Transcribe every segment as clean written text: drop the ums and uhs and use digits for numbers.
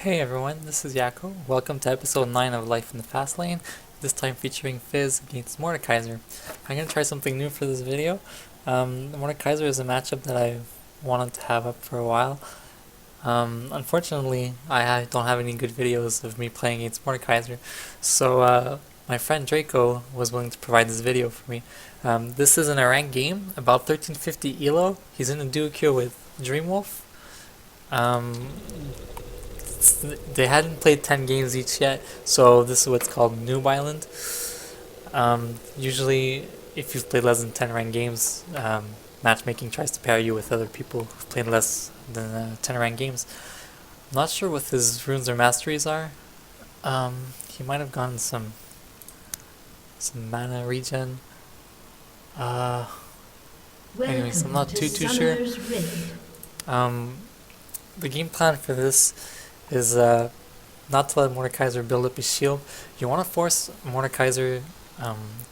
Hey everyone, this is Yako. Welcome to episode 9 of Life in the Fast Lane, this time featuring Fizz against Mordekaiser. I'm going to try something new for this video. Mordekaiser is a matchup that I've wanted to have up for a while. Unfortunately, I don't have any good videos of me playing against Mordekaiser, so my friend Draco was willing to provide this video for me. This is an ranked game, about 1350 elo. He's in a duo queue with Dreamwolf. They hadn't played 10 games each yet, so this is what's called Noob Island. Usually, if you've played less than 10 ranked games, matchmaking tries to pair you with other people who've played less than 10 ranked games. I'm not sure what his runes or masteries are. He might have gotten some mana regen. Anyways, I'm not too sure. The game plan for this is not to let Mordekaiser build up his shield. You want to force Mordekaiser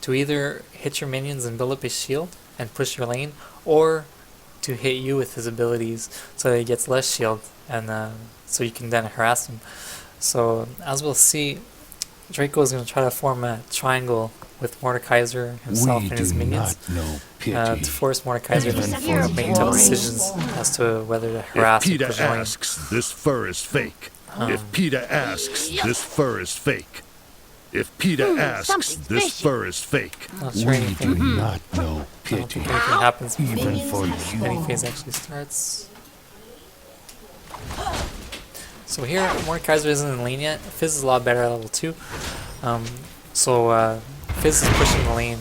to either hit your minions and build up his shield and push your lane, or to hit you with his abilities so that he gets less shield, and so you can then harass him. So as we'll see, Draco is going to try to form a triangle with Mordekaiser himself and his minions to force Mordekaiser to make tough decisions as to whether to harass or push your lane. If PETA asks, this fur is fake. If PETA asks, this fur is fake. If PETA asks, this fur is fake. Not sure anything. We do not know I don't pity. think anything happens Even before for any you. phase actually starts. So here, Mordekaiser isn't in lane yet. Fizz is a lot better at level 2. Fizz is pushing the lane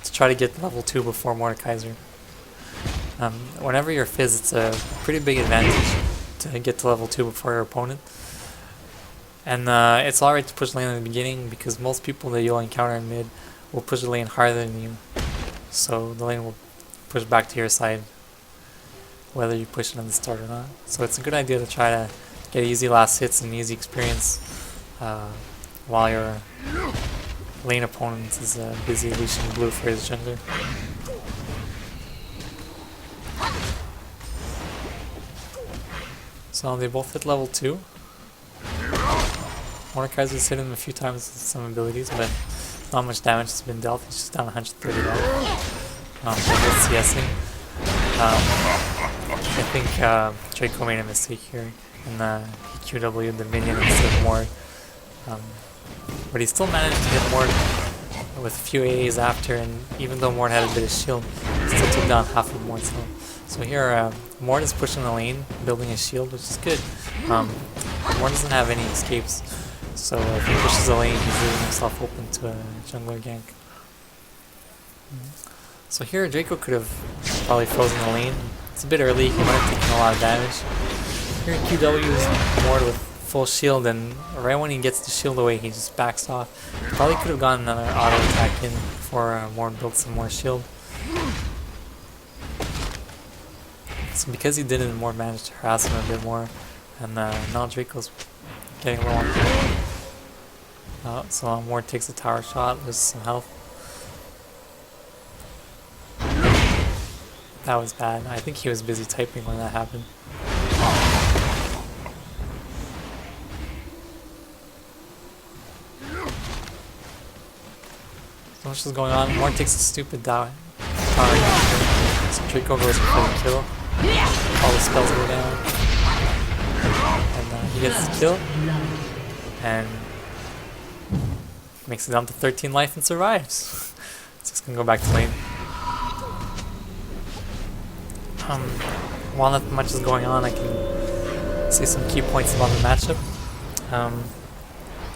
to try to get level 2 before Mordekaiser. Whenever you're Fizz, it's a pretty big advantage to get to level 2 before your opponent. And it's alright to push lane in the beginning, because most people that you'll encounter in mid will push the lane harder than you. So the lane will push back to your side, whether you push it on the start or not. So it's a good idea to try to get easy last hits and easy experience while your lane opponent is busy leashing blue for his jungler. So they both hit level 2. Mordekaiser's hit him a few times with some abilities, but not much damage has been dealt. He's just down 130 health. So he's CSing. I think Draco made a mistake here, and he QW'd the minion instead of Mord. But he still managed to hit Mord with a few AAs after, and even though Mord had a bit of shield, he still took down half of Mord's health. So here, Mord is pushing the lane, building his shield, which is good. Mord doesn't have any escapes, so if he pushes the lane, he's leaving himself open to a jungler gank. So here, Draco could have probably frozen the lane. It's a bit early, he might have taken a lot of damage. Here QW's Mord with full shield, and right when he gets the shield away, he just backs off. He probably could have gotten another auto attack in before Mord built some more shield. So because he didn't, Mord managed to harass him a bit more, and now Draco's getting low on health. So Mord takes a tower shot, loses some health. That was bad. I think he was busy typing when that happened. So much is going on. Mord takes a stupid tower. So Draco goes for the kill. All the spells go down. And he gets the kill. And makes it down to 13 life and survives. Just gonna go back to lane. While not much is going on, I can say some key points about the matchup.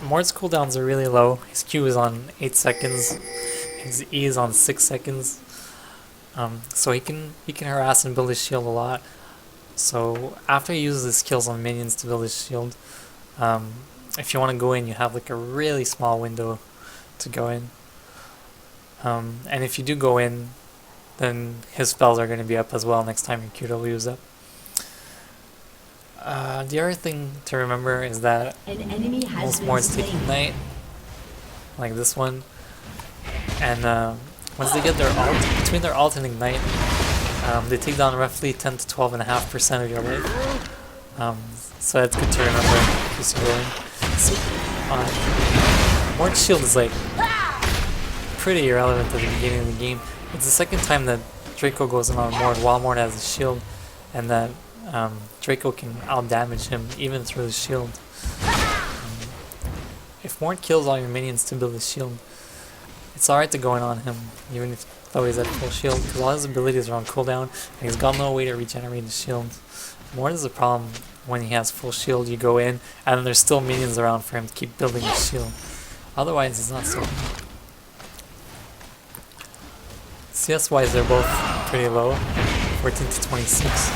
Mord's cooldowns are really low. His Q is on 8 seconds. His E is on 6 seconds. So he can harass and build his shield a lot. So after he uses his skills on minions to build his shield, if you want to go in, you have like a really small window to go in. And if you do go in, then his spells are going to be up as well next time your QW is up. The other thing to remember is that most Mords take Ignite, like this one, and once they get their ult, between their ult and Ignite, they take down roughly 10 to 12.5% of your life. So that's good to remember in case you're going. So, Mord's shield is like pretty irrelevant at the beginning of the game. It's the second time that Draco goes in on Mord while Mord has a shield, and that Draco can out-damage him even through the shield. If Mord kills all your minions to build a shield, it's alright to go in on him, even if though he's at full shield, because all his abilities are on cooldown, and he's got no way to regenerate his shield. Mord is a problem when he has full shield. You go in, and then there's still minions around for him to keep building his shield. Otherwise, he's not so good. CS-wise, they're both pretty low, 14 to 26.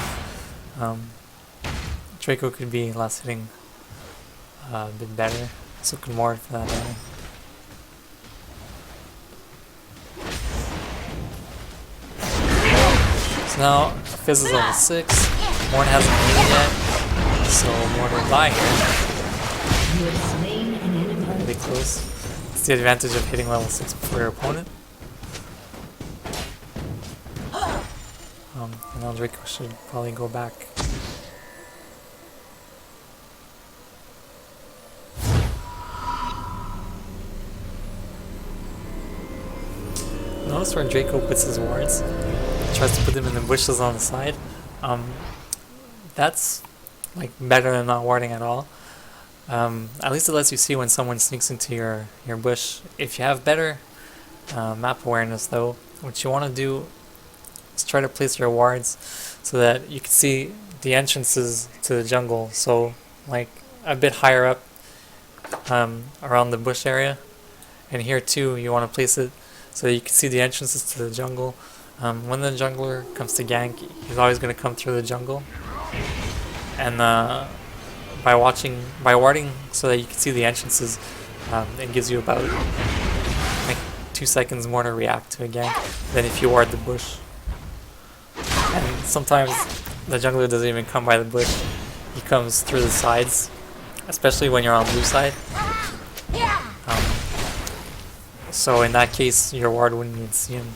Draco could be last hitting a bit better, so could Mord for that matter. So now, Fizz is level 6, Mord hasn't made it yet, so Mord will die here. Really close. It's the advantage of hitting level 6 before your opponent. And now Draco should probably go back. Notice where Draco puts his wards. He tries to put them in the bushes on the side. That's like better than not warding at all. At least it lets you see when someone sneaks into your bush. If you have better map awareness though, what you want to do is try to place your wards so that you can see the entrances to the jungle. So like a bit higher up around the bush area, and here too you want to place it so that you can see the entrances to the jungle. When the jungler comes to gank, he's always going to come through the jungle, and by warding so that you can see the entrances, it gives you about like 2 seconds more to react to a gank than if you ward the bush. And sometimes the jungler doesn't even come by the bush, he comes through the sides, especially when you're on blue side. So in that case, your ward wouldn't even see him.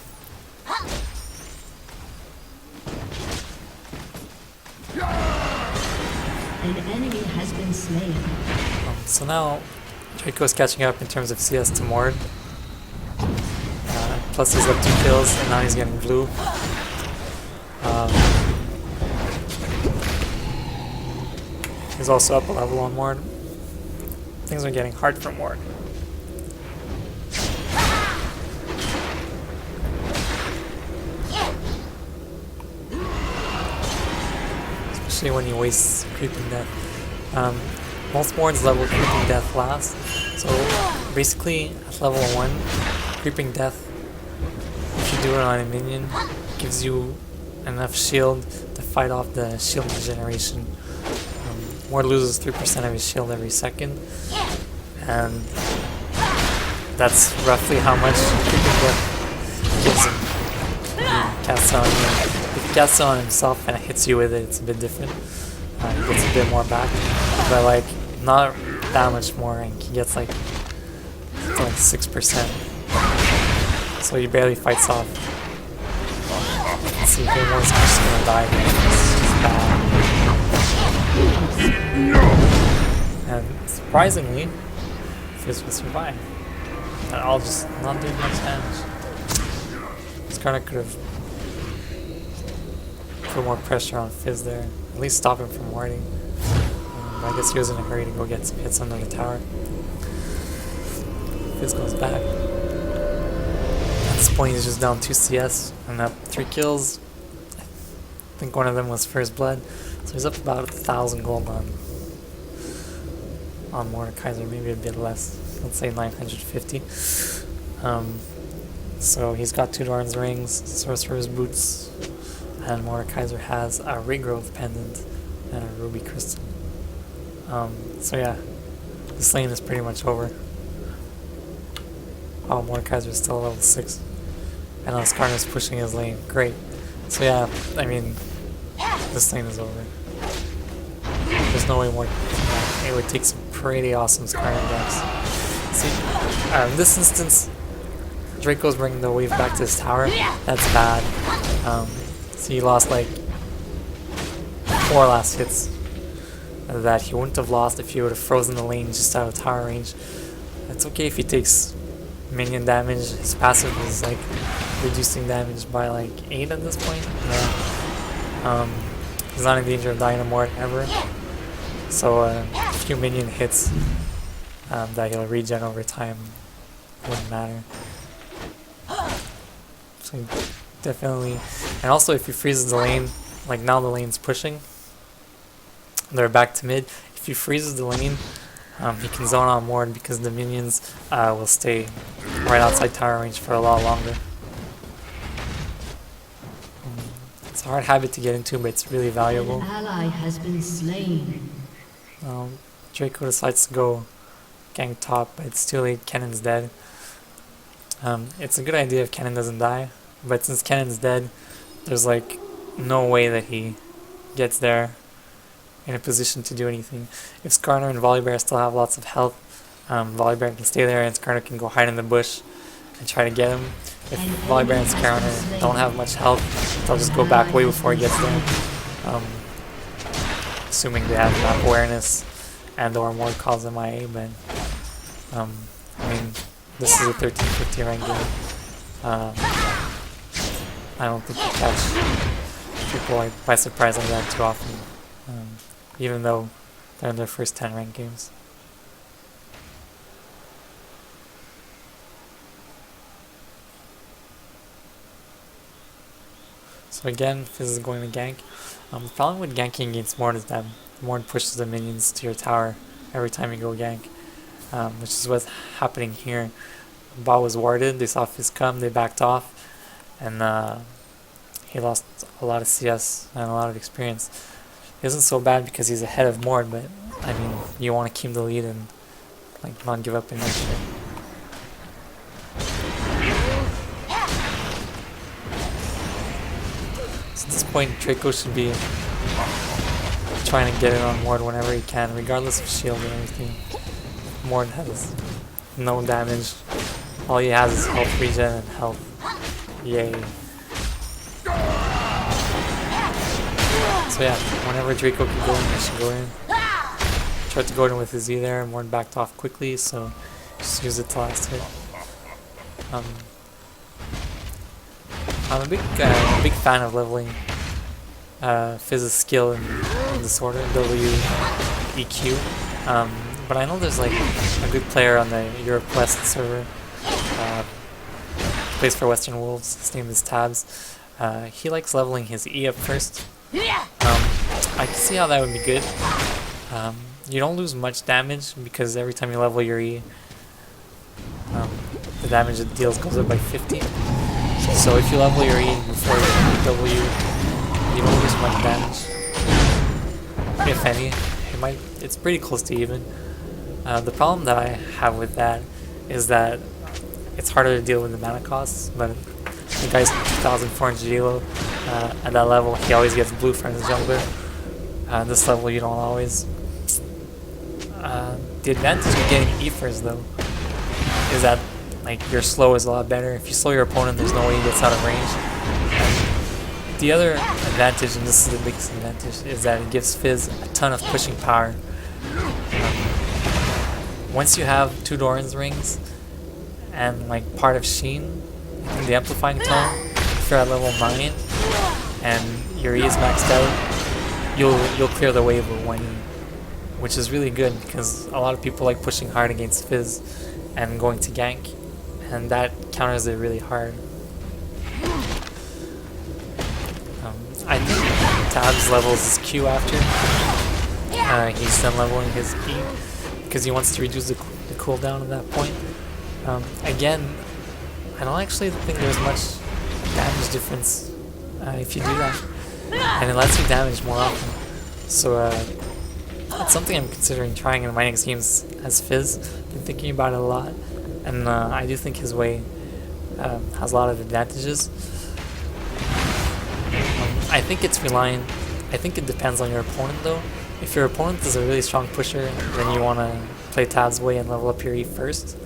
An enemy has been slain. So now Draco's catching up in terms of CS to Mord. Plus he's up 2 kills, and now he's getting blue. He's also up a level on Mord. Things are getting hard for Mord. Especially when you waste creeping death. Most Mords level creeping death last. So basically at level 1, creeping death, if you do it on a minion, gives you enough shield to fight off the shield regeneration. Mord loses 3% of his shield every second, and that's roughly how much creeping death gives him. He casts on you. If he casts on himself and hits you with it, it's a bit different. He gets a bit more back, but like not that much more, and he gets like 6%. So he barely fights off. Let's see, Mord's just gonna die. It's just bad. And surprisingly, Fizz will survive. And I'll just not do much damage. This kinda could have put more pressure on Fizz there. At least stop him from warding. I guess he was in a hurry to go get some hits under the tower. Fizz goes back. At this point he's just down 2 CS and up 3 kills. I think one of them was First Blood. So he's up about 1,000 gold on Mordekaiser, maybe a bit less. Let's say 950. So he's got 2 Doran's rings, Sorcerer's boots, and Mordekaiser has a regrowth pendant and a ruby crystal. So yeah, this lane is pretty much over. Oh, Mordekaiser is still level 6. And Skarner's pushing his lane. Great. So yeah, I mean, this lane is over. There's no way more. It would take some pretty awesome Skarner decks. See, in this instance, Draco's bringing the wave back to his tower. That's bad. So he lost like 4 last hits. that he wouldn't have lost if he would have frozen the lane just out of tower range. It's okay if he takes minion damage. His passive is like reducing damage by like 8 at this point. He's not in danger of dying to Mord ever. So a few minion hits that he'll regen over time wouldn't matter. So definitely, and also if he freezes the lane, like now the lane's pushing, they're back to mid. If he freezes the lane, he can zone out Mord because the minions will stay right outside tower range for a lot longer. It's a hard habit to get into, but it's really valuable. An ally has been slain. Draco decides to go gank top, but it's too late. Kennen's dead. It's a good idea if Kennen doesn't die, but since Kennen's dead, there's like no way that he gets there in a position to do anything. If Skarner and Volibear still have lots of health, Volibear can stay there and Skarner can go hide in the bush and try to get him. If Volibear and Skarner don't have much health, they'll just go back way before he gets there. Assuming they have map awareness and or Mord calls them IA, but I mean, this is a 1350 rank game. I don't think you catch people like by surprise like that too often, even though they're in their first 10 rank games. So again, Fizz is going to gank. The problem with ganking against Mord is that Mord pushes the minions to your tower every time you go gank, which is what's happening here. Bot was warded, they saw Fizz come, they backed off, and he lost a lot of CS and a lot of experience. It isn't so bad because he's ahead of Mord, but I mean, you want to keep the lead and like not give up initiative. So at this point, Draco should be trying to get it on Mord whenever he can, regardless of shield and everything. Mord has no damage. All he has is health regen and health. Yay. So yeah, whenever Draco can go in, he should go in. Tried to go in with his E there, Mord backed off quickly, so just use it to last hit. I'm a big fan of leveling Fizz's skill in this order, WEQ. But I know there's like a good player on the Europe West server, plays for Western Wolves, his name is Tabs. He likes leveling his E up first. I can see how that would be good. You don't lose much damage because every time you level your E, the damage it deals goes up by 50. So if you level your E before you W, you don't lose much damage, if any. It's pretty close to even. The problem that I have with that is that it's harder to deal with the mana costs, but the guy's 2,400 elo. At that level, he always gets blue from his jungler. This level, you don't always. The advantage of getting E first, though, is that like your slow is a lot better. If you slow your opponent, there's no way he gets out of range. And the other advantage, and this is the biggest advantage, is that it gives Fizz a ton of pushing power. Once you have 2 Doran's rings and like part of Sheen in the amplifying tone, if you're at level 9 and your E is maxed out, you'll clear the wave with 1 E, which is really good because a lot of people like pushing hard against Fizz and going to gank, and that counters it really hard. I think Tabs levels his Q after he's done leveling his E because he wants to reduce the cooldown at that point. Again, I don't actually think there's much damage difference if you do that, and it lets you damage more often. So it's something I'm considering trying in my next games as Fizz. Been thinking about it a lot, and I do think his way has a lot of advantages. I think it's reliant. I think it depends on your opponent, though. If your opponent is a really strong pusher, then you want to play Tab's way and level up your E first.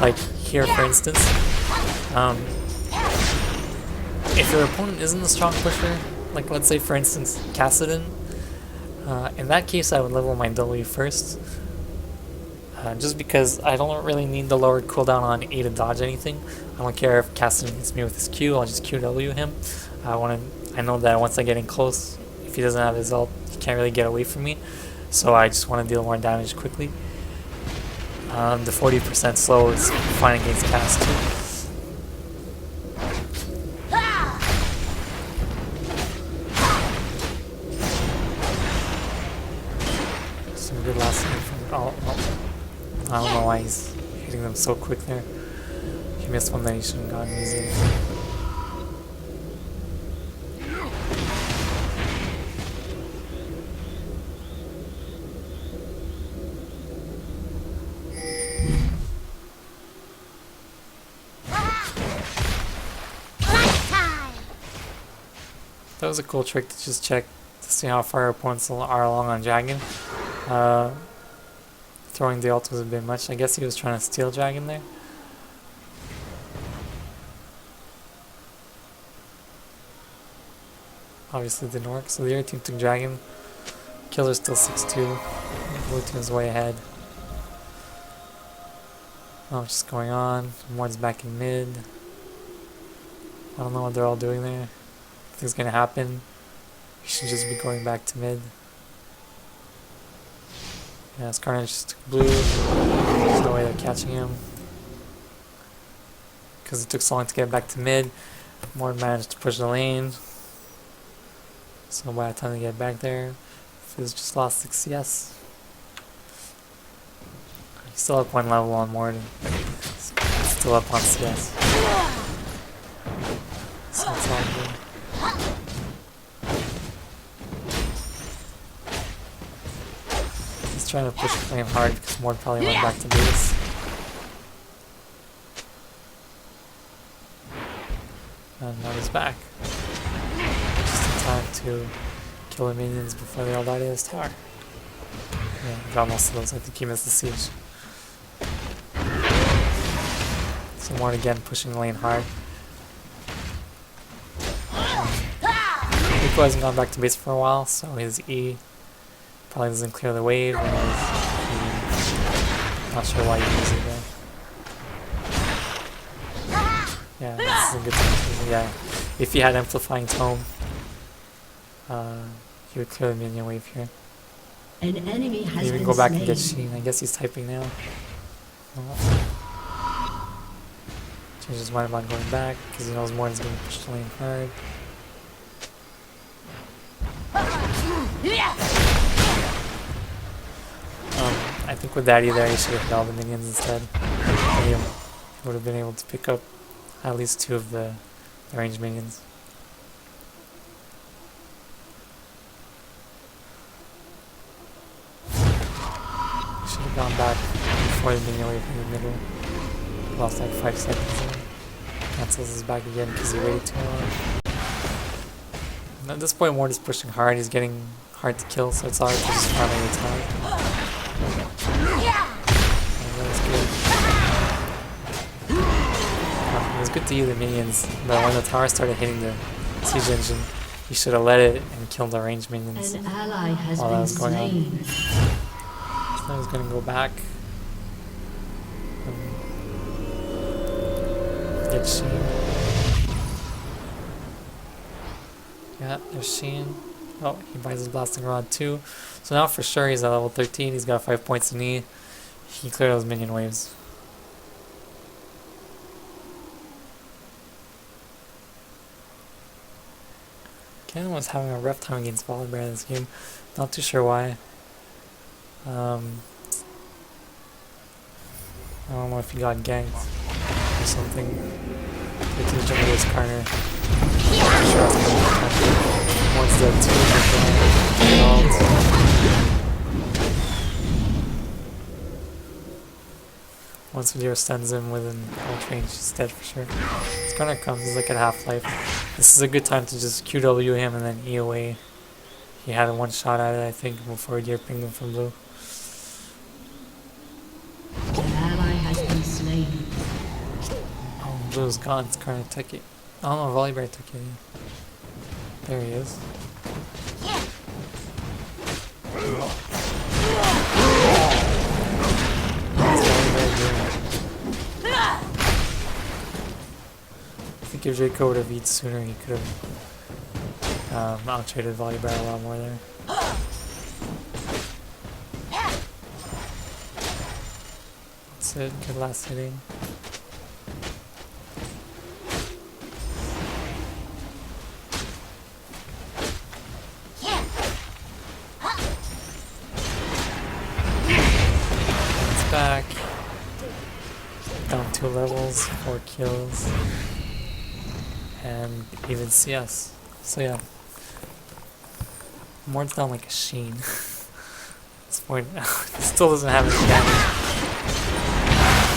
Like here, for instance. If your opponent isn't a strong pusher, like let's say for instance Kassadin, In that case, I would level my W first. Just because I don't really need the lowered cooldown on E to dodge anything. I don't care if Caston hits me with his Q, I'll just QW him. I know that once I get in close, if he doesn't have his ult, he can't really get away from me. So I just want to deal more damage quickly. The 40% slow is fine against cast too. Some good last hit from I don't know why he's hitting them so quick there. He missed one that he shouldn't have gotten easily. That was a cool trick to just check to see how far opponents are along on Dragon. Throwing the ult was a bit much. I guess he was trying to steal Dragon there. Obviously didn't work, so the other team took Dragon. Killer's still 6-2. Blue team is way ahead. Oh, what's just going on? Mord's back in mid. I don't know what they're all doing there. Nothing's gonna happen. He should just be going back to mid. Yeah, it's Carnage just took blue. There's no way they're catching him. Because it took so long to get back to mid. Mord managed to push the lane. So by the time they get back there, Fizz just lost 6 CS. He's still up 1 level on Mord. Still up on CS. So it's all good. He's trying to push the lane hard because Mord probably went back to base. And now he's back. Just in time to kill the minions before they all die to his tower. Yeah, got most of those. I think he missed the siege. So Mord again pushing the lane hard. Rico hasn't gone back to base for a while, so his E probably doesn't clear the wave, and he's not sure why he uses it there. Yeah, this is a good thing. Yeah, if he had amplifying tome, he would clear the minion wave here. An enemy has Even been go back slain. and get Sheen. I guess he's typing now. Change his mind about going back because he knows Mord's going to push the lane hard. I think with Daddy there, he should have hit all the minions instead. He would have been able to pick up at least 2 of the ranged minions. Should have gone back before the minion wave in the middle. Lost like 5 seconds there. Cancels his back again because he waited too long. And at this point, Mord is pushing hard. He's getting hard to kill, so it's hard to just farm every time. And that was good. It was good to use the minions, but when the tower started hitting the siege engine, he should have let it and killed the ranged minions An ally has while that been was going on. slain. So now he's going to go back. Get Sheen. Yeah, there's Sheen. Oh, he buys his blasting rod too. So now for sure he's at level 13. He's got 5 points in E. He can clear those minion waves. Ken was having a rough time against Volibear this game. Not too sure why. I don't know if he got ganked or something. Get to the jungler's corner. One's dead too. Once Video stuns him with an ult range, he's dead for sure. His corner comes, he's like at half-life. This is a good time to just QW him and then E away. He had a 1 shot at it, I think, before Deer pinged him from blue. An ally has been slain. Oh, blue's gone, it's Corner took it. Oh no, Volibear took it. There he is. I think if Draco would have eaten sooner, he could have out-traded Volibear a lot more there. That's it, good last hitting. It's back. Down 2 levels, 4 kills. And even CS. So yeah. Mord's down like a sheen. At this point, he still doesn't have any damage.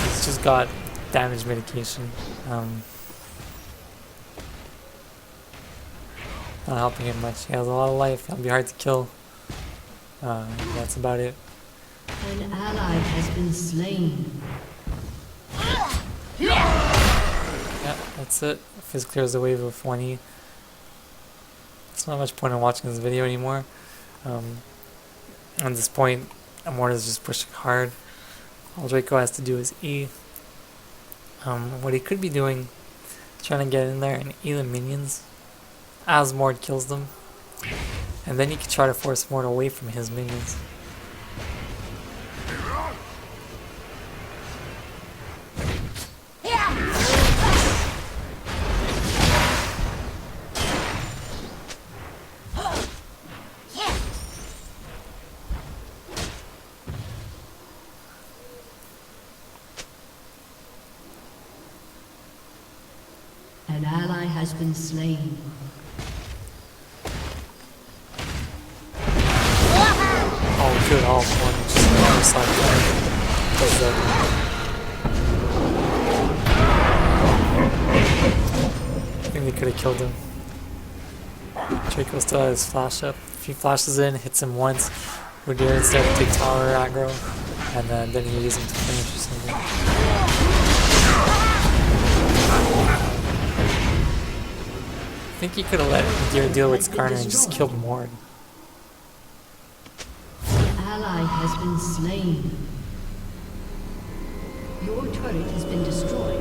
He's just got damage medication. Not helping him much. He has a lot of life. It'll be hard to kill. That's about it. An ally has been slain. Yeah, that's it. Fizz clears the wave with 1E. There's not much point in watching this video anymore. At this point, Mord is just pushing hard. All Draco has to do is E. What he could be doing, trying to get in there and E the minions as Mord kills them. And then he could try to force Mord away from his minions. An ally has been slain. Oh, good, all one. Just on the other side. Does that. I think they could have killed him. Draco still has his flash up. If he flashes in, hits him once, we're doing instead take tower aggro, and then you use him to finish or something. I think he could have let Deer deal with Skarner and just killed Mord. An ally has been slain. Your turret has been destroyed.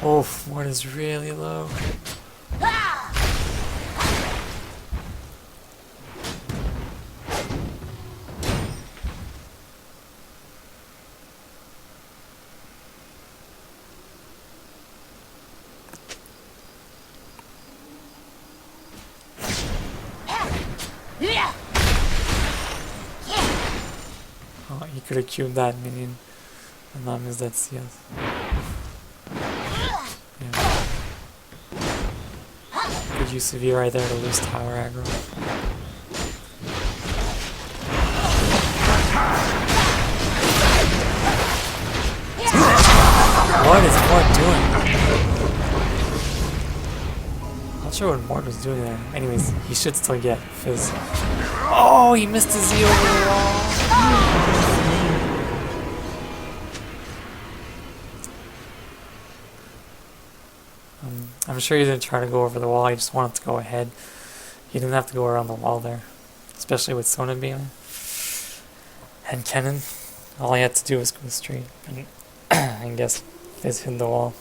Oh, Mord is really low. Oh, he could have cubed that minion and not missed that CS. Yeah. Good use of E right there to lose tower aggro. What is Mord doing? Not sure what Mord was doing there. Anyways, he should still get Fizz. Oh, he missed his E over the wall. I'm sure he didn't try to go over the wall, he just wanted to go ahead. He didn't have to go around the wall there. Especially with Sona being and Kennen. All he had to do was go straight. And I guess Fizz hit the wall.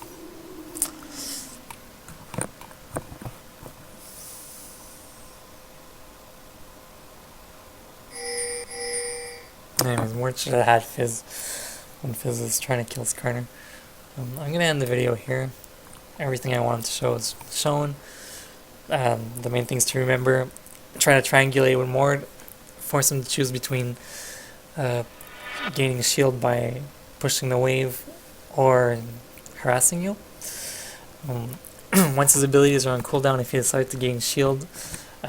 Anyways, Mord should have had Fizz when Fizz is trying to kill Skarner. I'm going to end the video here. Everything I wanted to show is shown. The main things to remember: try to triangulate with Mord, force him to choose between gaining a shield by pushing the wave or harassing you. Once his abilities are on cooldown, if he decides to gain shield,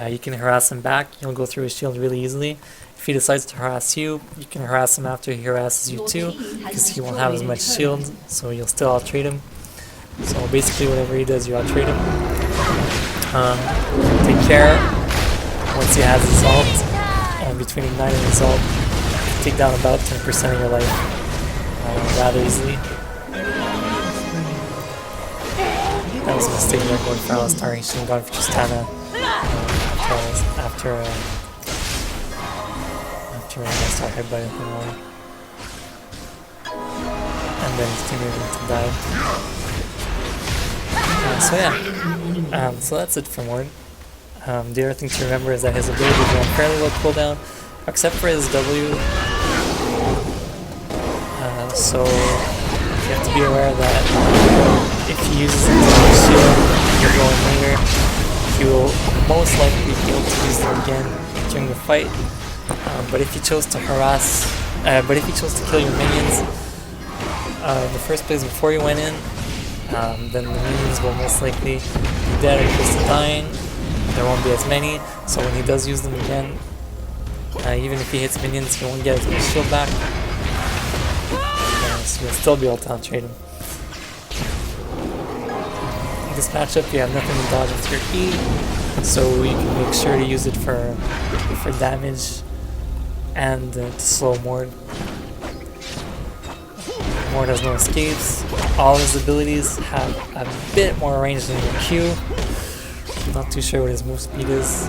You can harass him back. You'll go through his shield really easily. If he decides to harass you, you can harass him after he harasses you too, because he won't have as much shield, so you'll still out-trade him. So basically whatever he does, you out-trade him. Take care once he has his ult, and between Ignite and his ult, take down about 10% of your life rather easily. That was a mistake there going for Alistar. He should have gone for Tristana after Alistar headbutted him away. And then his teammate went to die. So yeah, so that's it for Mord. The other thing to remember is that his abilities are on fairly low cooldown, except for his W. So you have to be aware that if he uses it to his shield and you're going later, he will most likely be able to use them again during the fight. But if he chose to kill your minions in the first place before you went in, then the minions will most likely be dead or close to dying. There won't be as many, so when he does use them again, even if he hits minions, he won't get as much shield back. So you'll still be able to out-trade him. In this matchup, you have nothing to dodge with your E, so you can make sure to use it for damage and to slow Mord. Mord has no escapes. All his abilities have a bit more range than your Q. Not too sure what his move speed is.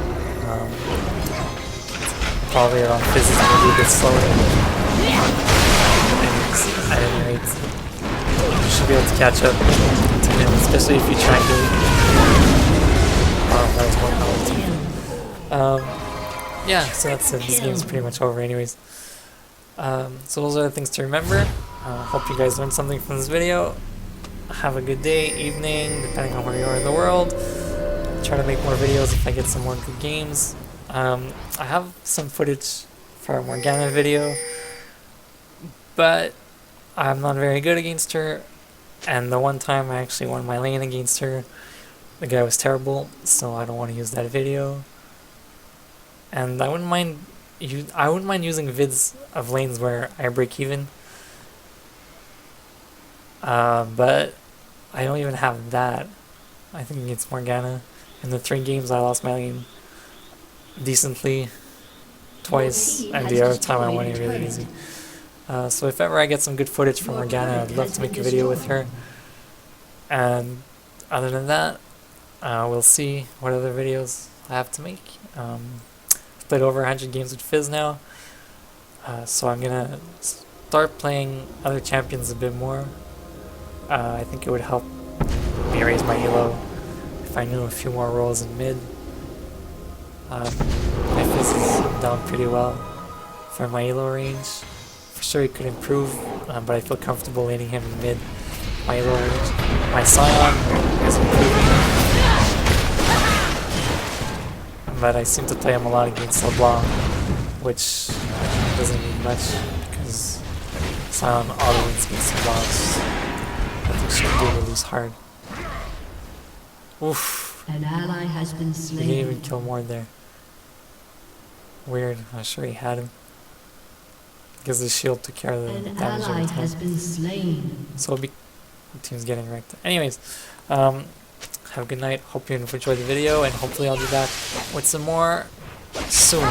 Probably around Fizz is going to be a bit slower. At any rate, you should be able to catch up to him, especially if you triangulate. That was one power. Yeah, so that's it. This game's pretty much over anyways. So those are the things to remember. Hope you guys learned something from this video. Have a good day, evening, depending on where you are in the world. Try to make more videos if I get some more good games. I have some footage for a Morgana video, but I'm not very good against her, and the one time I actually won my lane against her, the guy was terrible, so I don't want to use that video. And I wouldn't mind using vids of lanes where I break even, but I don't even have that. I think against Morgana. In the 3 games I lost my lane decently twice, and the other time I won it really easy. So if ever I get some good footage from Morgana, I'd love to make a video with her. And other than that, we'll see what other videos I have to make. I've played over 100 games with Fizz now, so I'm gonna start playing other champions a bit more. I think it would help me raise my elo if I knew a few more roles in mid. My Fizz is down pretty well for my elo range. For sure he could improve, but I feel comfortable laning him in mid. My elo range. My Scion is improving, but I seem to play him a lot against LeBlanc, which doesn't mean much because Scion auto wins against LeBlanc. I think she'll do to lose hard. Oof. An ally has been slain. He didn't even kill Mord there. Weird. I'm sure he had him. Because the shield took care of the An damage ally every time. has been slain. So the team's getting wrecked. Anyways, have a good night. Hope you enjoyed the video, and hopefully I'll be back with some more soon.